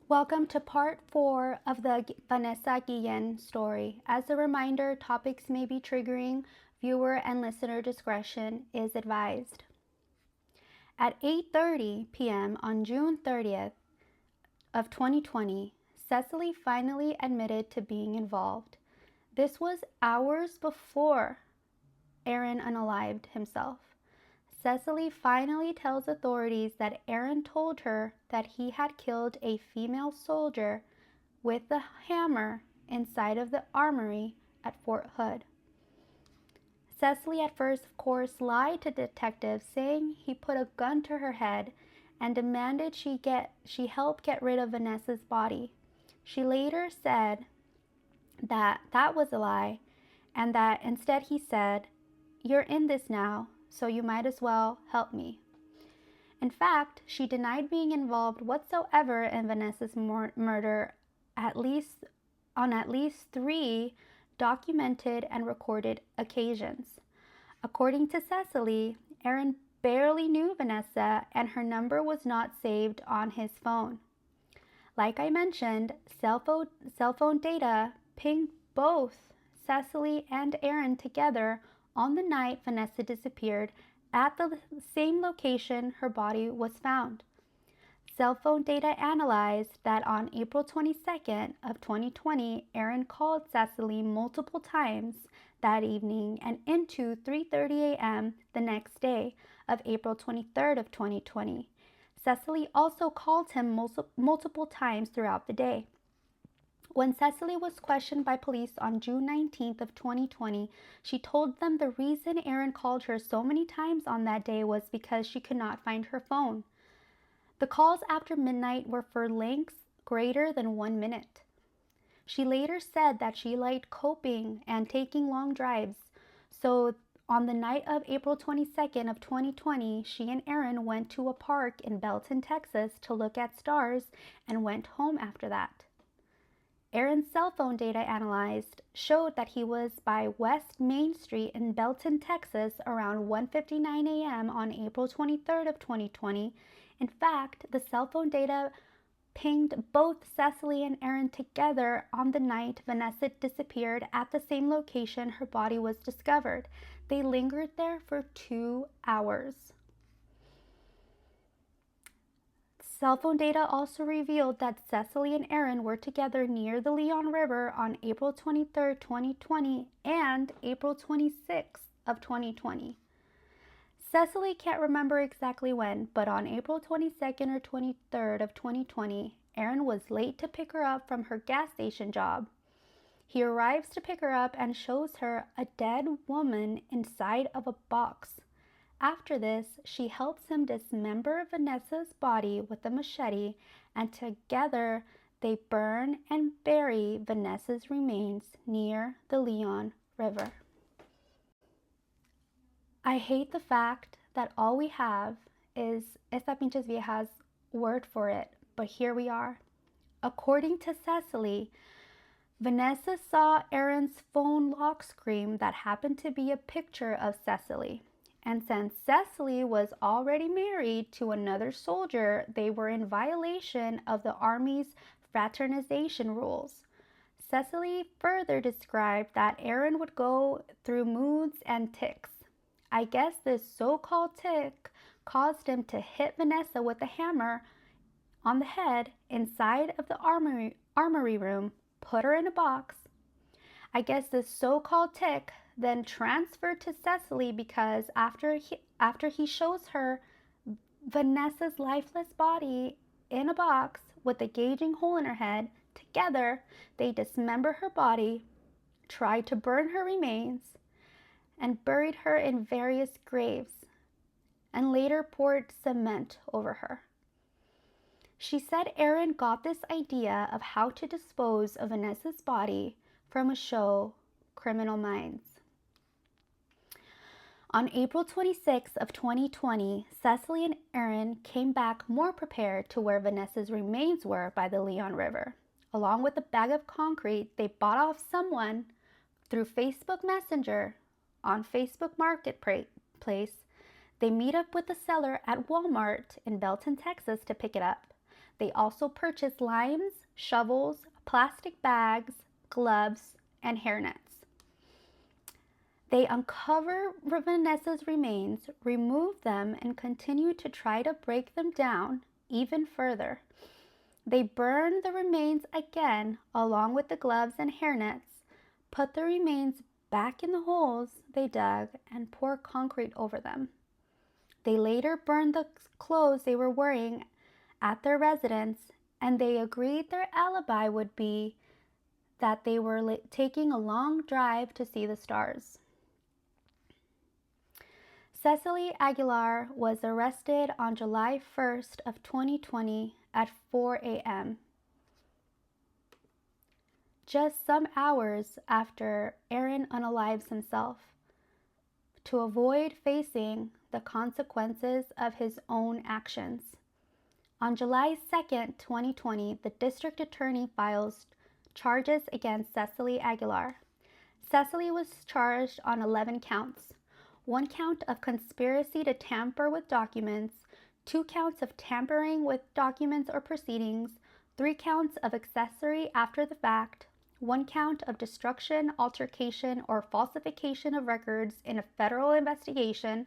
Welcome to part 4 of the Vanessa Guillen story. As a reminder, topics may be triggering. Viewer and listener discretion is advised. At 8:30 p.m. on June 30th of 2020, Cecily finally admitted to being involved. This was hours before Aaron unalived himself. Cecily finally tells authorities that Aaron told her that he had killed a female soldier with the hammer inside of the armory at Fort Hood. Cecily at first, of course, lied to detectives, saying he put a gun to her head and demanded she help get rid of Vanessa's body. She later said that that was a lie and that instead he said, "You're in this now, so you might as well help me." In fact, she denied being involved whatsoever in Vanessa's murder on at least 3 documented and recorded occasions. According to Cecily, Aaron barely knew Vanessa and her number was not saved on his phone. Like I mentioned, cell phone data pinged both Cecily and Aaron together on the night Vanessa disappeared at the same location her body was found. Cell phone data analyzed that on April 22nd of 2020, Aaron called Cecily multiple times that evening and into 3:30 a.m. the next day of April 23rd of 2020. Cecily also called him multiple times throughout the day. When Cecily was questioned by police on June 19th of 2020, she told them the reason Aaron called her so many times on that day was because she could not find her phone. The calls after midnight were for lengths greater than 1 minute. She later said that she liked coping and taking long drives, so on the night of April 22nd of 2020, she and Aaron went to a park in Belton, Texas to look at stars and went home after that. Aaron's cell phone data analyzed showed that he was by West Main Street in Belton, Texas around 1:59 a.m. on April 23rd of 2020. In fact, the cell phone data pinged both Cecily and Aaron together on the night Vanessa disappeared at the same location her body was discovered. They lingered there for 2 hours. Cell phone data also revealed that Cecily and Aaron were together near the Leon River on April 23, 2020 and April 26 of 2020. Cecily can't remember exactly when, but on April 22nd or 23rd of 2020, Aaron was late to pick her up from her gas station job. He arrives to pick her up and shows her a dead woman inside of a box. After this, she helps him dismember Vanessa's body with a machete, and together they burn and bury Vanessa's remains near the Leon River. I hate the fact that all we have is esta pinches vieja's word for it, but here we are. According to Cecily, Vanessa saw Aaron's phone lock screen that happened to be a picture of Cecily. And since Cecily was already married to another soldier, they were in violation of the Army's fraternization rules. Cecily further described that Aaron would go through moods and tics. I guess this so-called tic caused him to hit Vanessa with a hammer on the head inside of the armory room, put her in a box. I guess this so-called tic then transferred to Cecily because after he shows her Vanessa's lifeless body in a box with a gauging hole in her head, together they dismember her body, tried to burn her remains, and buried her in various graves, and later poured cement over her. She said Aaron got this idea of how to dispose of Vanessa's body from a show, Criminal Minds. On April 26th of 2020, Cecily and Aaron came back more prepared to where Vanessa's remains were by the Leon River. Along with a bag of concrete they bought off someone through Facebook Messenger on Facebook Marketplace, they meet up with the seller at Walmart in Belton, Texas to pick it up. They also purchased limes, shovels, plastic bags, gloves, and hairnets. They uncover Vanessa's remains, remove them, and continue to try to break them down even further. They burn the remains again along with the gloves and hairnets, put the remains back in the holes they dug, and pour concrete over them. They later burned the clothes they were wearing at their residence, and they agreed their alibi would be that they were taking a long drive to see the stars. Cecily Aguilar was arrested on July 1st of 2020 at 4 a.m. just some hours after Aaron unalives himself, to avoid facing the consequences of his own actions. On July 2nd, 2020, the district attorney files charges against Cecily Aguilar. Cecily was charged on 11 counts. 1 count of conspiracy to tamper with documents, 2 counts of tampering with documents or proceedings, 3 counts of accessory after the fact, 1 count of destruction, altercation, or falsification of records in a federal investigation,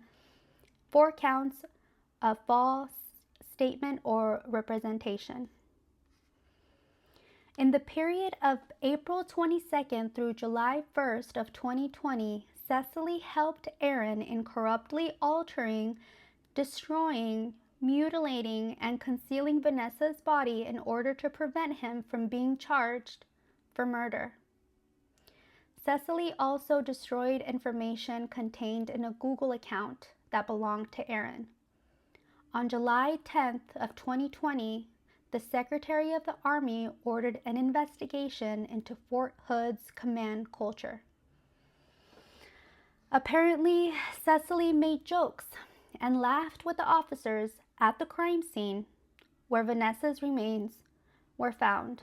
4 counts of false statement or representation. In the period of April 22nd through July 1st of 2020, Cecily helped Aaron in corruptly altering, destroying, mutilating, and concealing Vanessa's body in order to prevent him from being charged for murder. Cecily also destroyed information contained in a Google account that belonged to Aaron. On July 10th of 2020, the Secretary of the Army ordered an investigation into Fort Hood's command culture. Apparently, Cecily made jokes and laughed with the officers at the crime scene where Vanessa's remains were found.